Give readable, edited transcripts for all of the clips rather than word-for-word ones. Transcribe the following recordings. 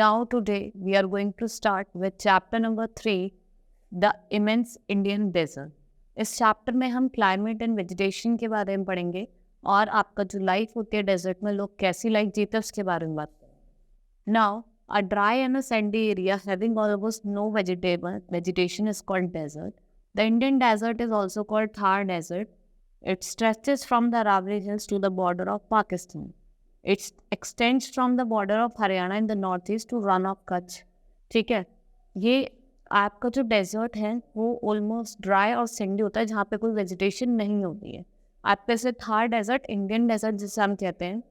Now today we are going to start with chapter number 3, The Immense Indian Desert. इस chapter में हम climate and vegetation के बारे में पढ़ेंगे और आपका जो लाइफ होती है डेजर्ट में लोग कैसी लाइफ जीते हैं उसके बारे में बात करेंगे. Now, a dry and a sandy area having almost no vegetation is called desert. The Indian desert is also called Thar Desert. It stretches from the Aravalli Hills to the border of Pakistan. It extends from the border of Haryana in the northeast to run of Kutch. ठीक है, ये आपका जो desert है वो almost dry और Sandy होता है जहाँ पे कोई वेजिटेशन नहीं होती है. आपके से थार डेजर्ट, इंडियन डेजर्ट जिसे हम कहते हैं,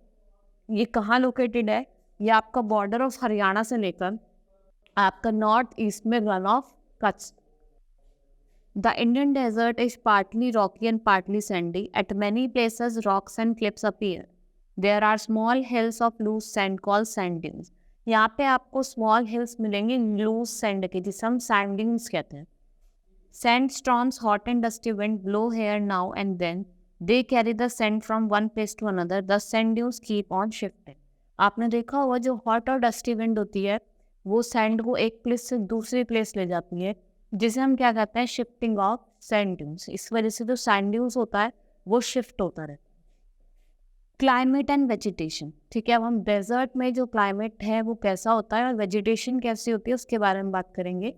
ये कहाँ लोकेटेड है? ये आपका बॉर्डर ऑफ हरियाणा से लेकर आपका नॉर्थ ईस्ट में run of Kutch. The Indian desert is partly rocky and partly sandy. At many places, rocks and cliffs appear. There are small hills of loose sand called sand dunes. यहाँ पे आपको small hills मिलेंगे loose sand के, जिसे हम sand dunes कहते हैं. Sandstorms, hot and dusty wind blow here now and then. They carry the sand from one place to another. The sand dunes keep on shifting. आपने देखा होगा जो hot और dusty wind होती है वो sand को एक place से दूसरी place ले जाती है, जिसे हम क्या कहते हैं? Shifting of sand dunes. इस वजह से जो सैंड ड्यून्स होता है वो शिफ्ट होता रहता है. Climate and vegetation. ठीक है, अब हम डेजर्ट में जो क्लाइमेट है वो कैसा होता है और वेजिटेशन कैसी होती है उसके बारे में बात करेंगे.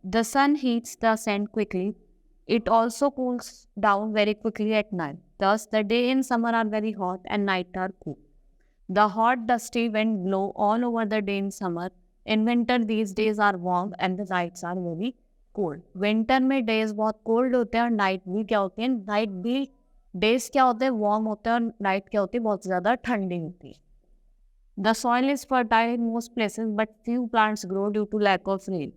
The sun heats the sand quickly. It also cools down very quickly at night. Thus the day in summer are very hot and night are cool. The hot dusty wind blow all over the day in summer. In winter, these days are warm and the nights are very cold. Winter में days बहुत cold होते हैं और night भी क्या होती है? Night भी days क्या होते हैं? Warm होते हैं और night क्या होती है? बहुत ज़्यादा ठंडी होती है. The soil is fertile in most places, but few plants grow due to lack of rain.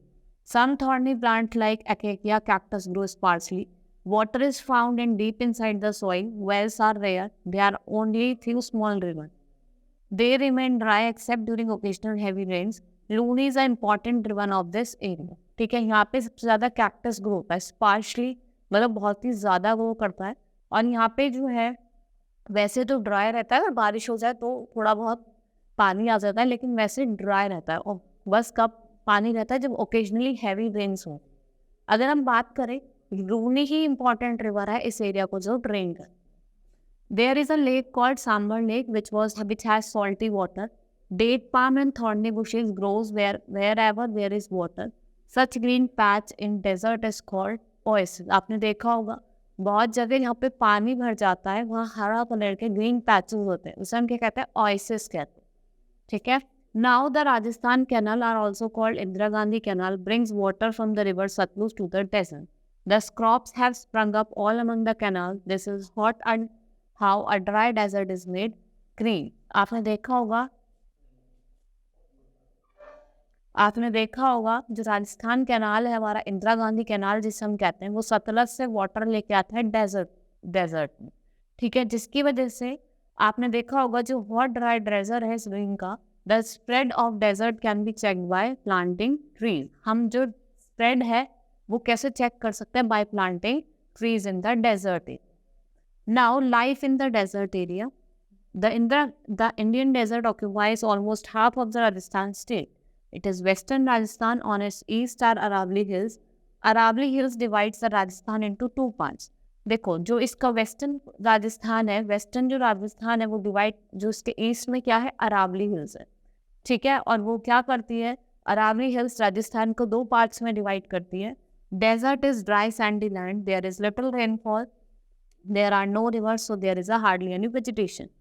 Some thorny plants like acacia cactus grow sparsely. Water is found in deep inside the soil. Wells are rare. There are only few small rivers. They remain dry except during occasional heavy rains. Luni is a important river of this area. ठीक है, यहाँ पे सबसे ज़्यादा cactus grow होता है स्पार्शली, मतलब बहुत ही ज़्यादा ग्रो करता है. और यहाँ पे जो है वैसे तो ड्राई रहता है, अगर बारिश हो जाए तो थोड़ा बहुत पानी आ जाता है, लेकिन वैसे ड्राई रहता है और बस कब पानी रहता है जब ओकेजनली हैवी रेन्स हो. अगर हम बात करें, लूनी ही इम्पॉर्टेंट रिवर है इस एरिया को जो ड्रेन कर. There is a lake called Sambhar lake which has salty water. Date palm and thorny bushes grows wherever there is water. Such green patch in desert is called oasis. आपने देखा होगा बहुत जगह यहाँ पे पानी भर जाता है, वहाँ हरा कलर के ग्रीन पैचेस होते हैं, उसे हम क्या कहते हैं? ओएसिस कहते हैं. ठीक है. Now the Rajasthan canal are also called Indira Gandhi Canal brings water from the river Satluj to the desert. The crops have sprung up all among the canal. This is what and how a dry desert is made green. आपने देखा होगा जो Rajasthan canal है हमारा, Indira Gandhi canal जिसे हम कहते हैं, वो सतलज से वाटर लेके आता है डेजर्ट में. ठीक है, जिसकी वजह से आपने देखा होगा जो हॉट ड्राई डेजर्ट है स्प्रिंग का, the spread of desert can be check by planting trees. हम जो स्प्रेड है वो कैसे चेक कर सकते हैं? By planting trees in the desert area. Now life in the desert area. The Indian desert occupies almost half of the Rajasthan state. It is western Rajasthan. On its east are Aravalli Hills. Aravalli Hills divides the Rajasthan into two parts. देखो जो इसका western Rajasthan है, western जो राजस्थान है वो divide, जो इसके east में क्या है? अरावली हिल्स है. ठीक है, और वो क्या करती है? अरावली हिल्स राजस्थान को दो पार्ट्स में डिवाइड करती है. Desert is dry sandy land. There is little rainfall. There are no rivers, so there is a hardly any vegetation.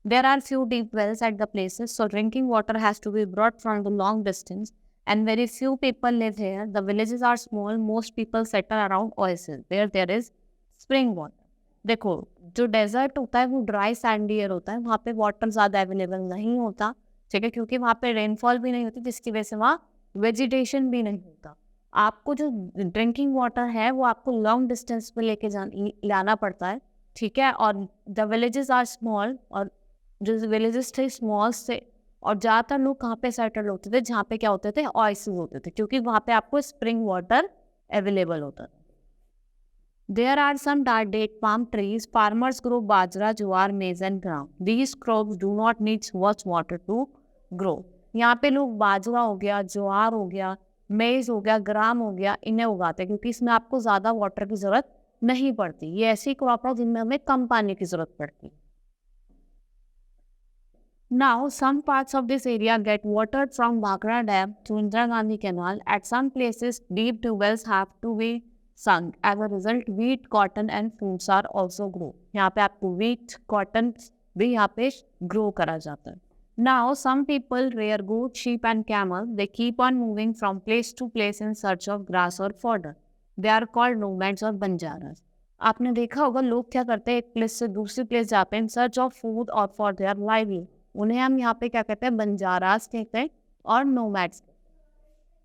There are few deep wells at the places, so drinking water has to be brought from the long distance, and very few people live here. The villages are small. Most people settle around oases where there is spring water. देखो जो desert होता है वो dry Sandy air होता है, वहाँ पे water ज़्यादा अवेलेबल नहीं होता. ठीक है, क्योंकि वहाँ पे रेनफॉल भी नहीं होती, जिसकी वजह से वहाँ वेजिटेशन भी नहीं होता. आपको जो ड्रिंकिंग वाटर है वो आपको लॉन्ग डिस्टेंस पे लेके लाना पड़ता है. ठीक है, और द विलेजेस आर स्मॉल, और जो विलेजेस थे स्मॉल से, और ज़्यादातर लोग कहाँ पे सेटल होते थे? जहाँ पे क्या होते थे? ओएसिस होते थे, क्योंकि वहाँ पे आपको स्प्रिंग वाटर अवेलेबल होता था. There are some date palm trees. Farmers grow bajra, jowar, maize and gram. These crops do not need much water to grow. यहाँ पे लोग बाजरा हो गया, ज्वार हो गया, मेज हो गया, ग्राम हो गया, इन्हें उगाते हैं क्योंकि इसमें आपको ज़्यादा वाटर की ज़रूरत नहीं पड़ती। ये ऐसी क्रॉप है जिनमें हमें कम पानी की ज़रूरत पड़ती है। Now, some parts of this area get watered from Bhakra Dam to Indira Gandhi Canal. At some places, deep wells have to be sunk. As a result, wheat, cotton and fruits are also grow. यहाँ पे आपको wheat, cotton भी यहाँ पे grow करा जाता है. Now, some people rear goat, sheep and camel. They keep on moving from place to place in search of grass or fodder. They are called nomads or banjaras. आपने देखा होगा लोग क्या करते हैं, एक प्लेस से दूसरी प्लेस जाते हैं इन सर्च ऑफ फूड और फॉर देयर लाइवली. उन्हें हम यहाँ पे क्या कहते हैं, बंजारास कहते हैं और नोमैड्स.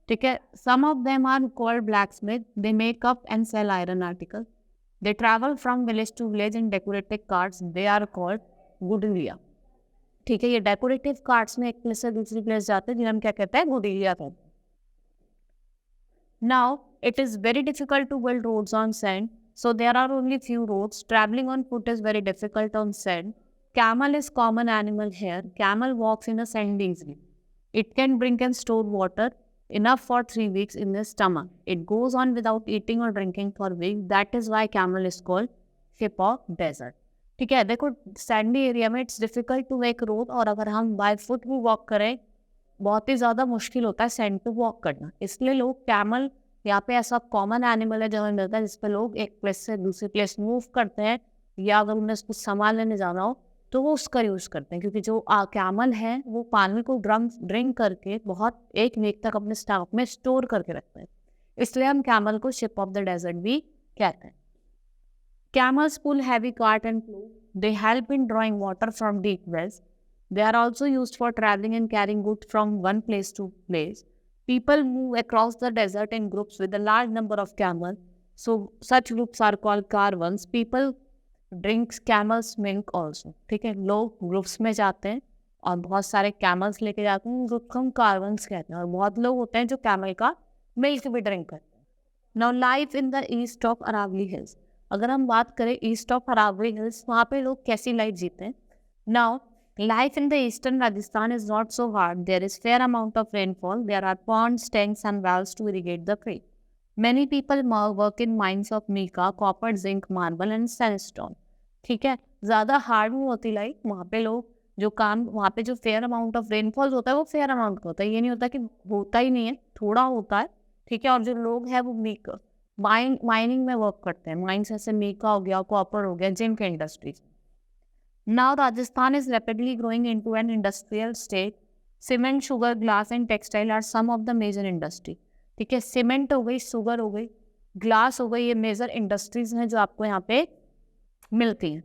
ठीक है. Some of them are called blacksmith. They make up and sell iron article. They travel from village to village in decorative carts. They are called Gadulia. ठीक है. ये डेकोरेटिव कार्ट्स में एक प्लेस से दूसरी प्लेस जाते हैं जिन्हें हम क्या कहते हैं, गुडिलिया कहते हैं. Now it is very difficult to build roads on sand. So there are only few roads. Traveling on foot is very difficult on sand. Camel is common animal here. Camel walks in the sand easily. It can drink and store water enough for 3 weeks in the stomach. It goes on without eating or drinking for weeks. That is why camel is called hip of desert. ठीक है. देखो sandy area में it's difficult to make road, और अगर हम by foot भी walk करें बहुत ही ज़्यादा मुश्किल होता है सैंड पे वॉक करना. इसलिए लोग कैमल यहाँ पे ऐसा कॉमन एनिमल है जो हमें मिलता है जिस पे लोग एक प्लेस से दूसरी प्लेस मूव करते हैं, या अगर उन्हें कुछ सामान लेने जाना हो तो वो उसका यूज़ करते हैं. क्योंकि जो कैमल है वो पानी को ड्रिंक करके बहुत एक वीक तक अपने स्टमक में स्टोर करके रखते हैं. इसलिए हम कैमल को शिप ऑफ द डेजर्ट भी कहते हैं. Camels pull heavy cart and flow. They help in drawing water from deep wells. They are also used for travelling and carrying goods from one place to place. People move across the desert in groups with a large number of camels. So such groups are called caravans. People drink camels milk also. ठीक है. लोग groups में जाते हैं और बहुत सारे camels लेके जाते हैं, ग्रुप को हम कारवंस कहते हैं. और बहुत लोग होते हैं जो कैमल का मिल्क भी ड्रिंक करते हैं. Now life in the east of Aravalli hills. अगर हम बात करें ईस्ट ऑफ अरावली हिल्स, वहाँ पे लोग कैसी लाइफ जीते हैं. Now life in the eastern Rajasthan is not so hard. There is fair amount of rainfall. There are ponds, tanks and wells to irrigate the creek. Many people work in mines of mica, copper, zinc, marble and sandstone. ठीक है. ज़्यादा hard नहीं होती life. वहाँ पे लोग जो काम, वहाँ पे जो फेयर अमाउंट ऑफ रेनफॉल होता है वो फेयर अमाउंट का होता है. ये नहीं होता कि होता ही नहीं है, थोड़ा होता है. ठीक है. और जो लोग हैं वो माइनिंग में वर्क करते हैं. माइंस ऐसे मिका हो गया, कॉपर हो गया, zinc industries. Now Rajasthan is rapidly growing into an industrial state. Cement, sugar, glass and textile are some of the major industry. ठीक है. सीमेंट हो गई, शुगर हो गई, ग्लास हो गई, ये मेजर इंडस्ट्रीज हैं जो आपको यहाँ पे मिलती हैं.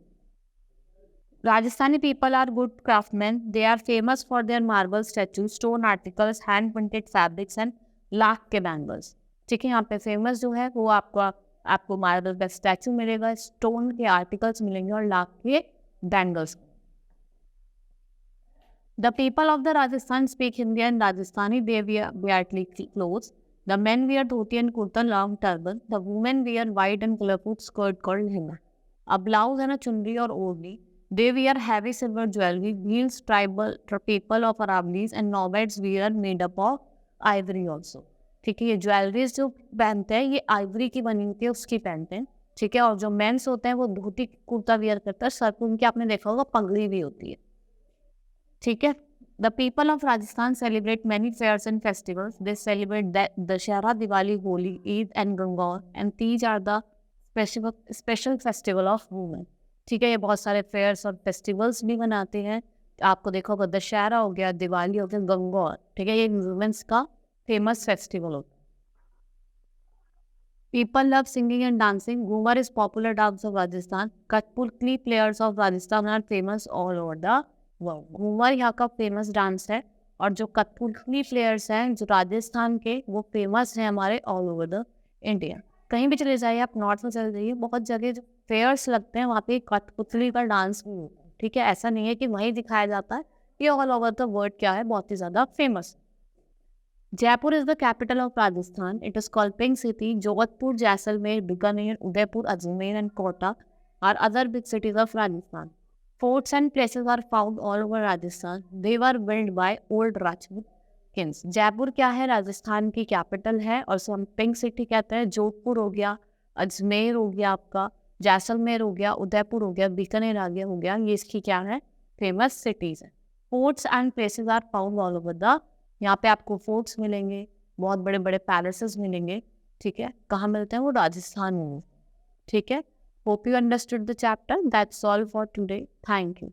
Rajasthani people are good craftsmen. They are famous for their marble statues, stone articles, hand printed fabrics and lakh के बैंगल्स. ठीक है. यहाँ पे फेमस जो है वो आपको मार्बल का स्टैचू मिलेगा, स्टोन के आर्टिकल्स मिलेंगे और लाख के bangles. The people of the Rajasthan speak Hindi and Rajasthani. They wear tightly clothes. The men wear dhoti and kurta, long turban. The women wear white and colorful skirt called lehenga. A blouse and a chunri or odli. They wear heavy silver jewelry. Wheels, tribal people of Aravallis and nomads wear made up of ivory also. ठीक है. ये jewelleries जो पहनते हैं ये Ivory की बनी होती है, उसकी पहनते हैं. ठीक है. और जो मेंस होते हैं वो धोती कुर्ता वियर करता है, सर पर उनकी आपने देखा होगा पगड़ी भी होती है. ठीक है. The people of Rajasthan celebrate many fairs and festivals. They celebrate Dussehra, Diwali, Holi, Eid and Gangaur and Teej are the special festival of women. ठीक है. ये बहुत सारे फेयर्स और फेस्टिवल्स भी मनाते हैं. आपको देखा होगा दशहरा हो गया, दिवाली हो गया, गंगौर. ठीक है. ये वुमेन्स का फेमस फेस्टिवल होता है. People love singing and dancing. Ghumar is popular dance of Rajasthan. Kathputli players of Rajasthan are famous all over the world. Ghoomar यहाँ का फेमस डांस है, और जो कठपुतली प्लेयर्स हैं जो राजस्थान के वो फेमस हैं हमारे ऑल ओवर द इंडिया. कहीं भी चले जाइए, आप नॉर्थ में चले जाइए, बहुत जगह जो फेयर्स लगते हैं वहाँ पे कठपुतली का डांस भी होता है. ठीक है. ऐसा नहीं है कि वहीं दिखाया जाता है, ये ऑल ओवर द वर्ल्ड क्या है, बहुत ही ज़्यादा famous. Jaipur is the capital of Rajasthan. It is called Pink City. Jodhpur, Jaisalmer, Bikaner, Udaipur, Ajmer and Kota are other big cities of Rajasthan. Forts and places are found all over Rajasthan. They were built by old Rajput kings. Jaipur क्या है, राजस्थान की capital है और उसे हम pink city कहते हैं. जोधपुर हो गया, अजमेर हो गया आपका, जैसलमेर हो गया, उदयपुर हो गया, बीकानेर आगे हो गया, ये इसकी क्या है, फेमस सिटीज़ है. Forts and places are found all over the, यहाँ पे आपको फोर्ट्स मिलेंगे, बहुत बड़े बड़े पैलेसेस मिलेंगे. ठीक है, कहाँ मिलते हैं वो, राजस्थान में. ठीक है. Hope you understood the chapter. That's all for today. Thank you.